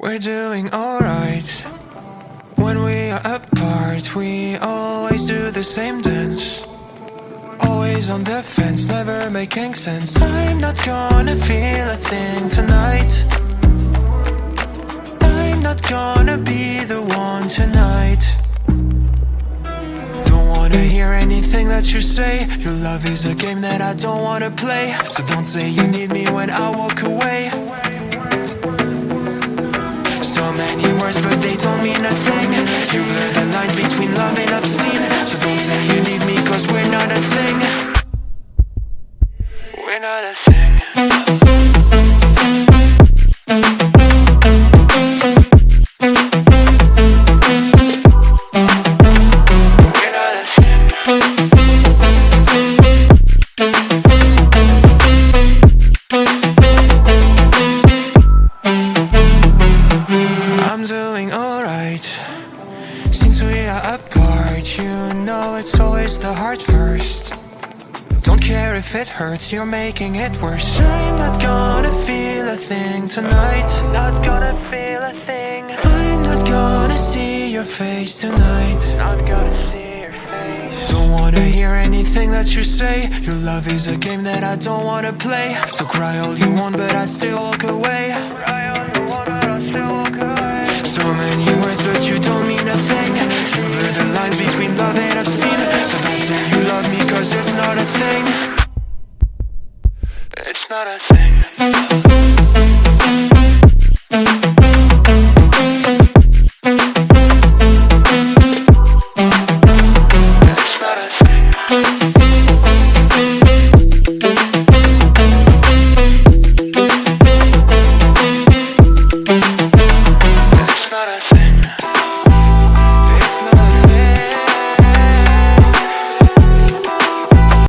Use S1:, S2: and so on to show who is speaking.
S1: We're doing alright. When we are apart, we always do the same dance. Always on the fence, never making sense. I'm not gonna feel a thing tonight. I'm not gonna be the one tonight. Don't wanna hear anything that you say. Your love is a game that I don't wanna play. So don't say you need me when I walk away. So many words but they don't mean a thing. You blur the lines between love and obscene. So don't say you need me cause we're not a thing. We're not a thing. I'm doing alright. Since we are apart, you know it's always the heart first. Don't care if it hurts, you're making it worse. I'm not gonna feel a thing tonight. Not gonna feel a thing. I'm not gonna see your face tonight. Not gonna see your face. Don't wanna hear anything that you say. Your love is a game that I don't wanna play. So cry all you want but I still walk away. Cry all you want but I still walk away. So many words but you don't mean a thing. You blur the lines between love and obscene. So don't say you love me cause it's not a thing. It's not a thing.